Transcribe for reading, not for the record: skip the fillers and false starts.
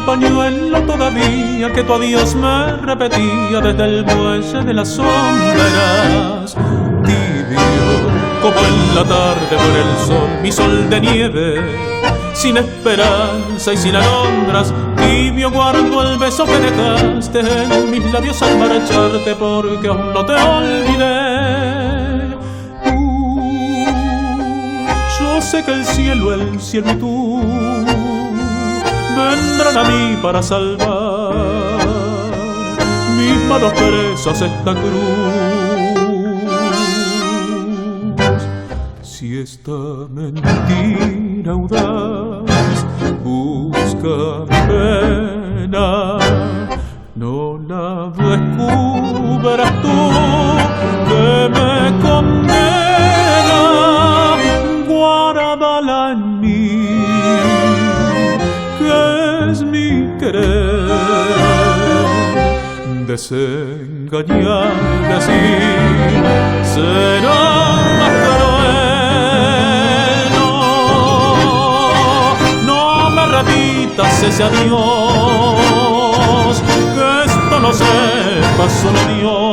pañuelo todavía que tu adiós me repetía desde el muelle de las sombras. Tibio como en la tarde por el sol, mi sol de nieve, sin esperanza y sin alondras. Tibio guardo el beso que dejaste en mis labios al marcharte, porque aún no te olvidé. Yo sé que el cielo y tú vendrán a mí para salvar mis manos presas esta cruz. Si esta mentira audaz busca mi pena, no la descubras tú que me condena. Guárdala en mí, que es mi querer. Desengañarme así será más cruel. No me repitas ese adiós, que esto no sepa solo Dios.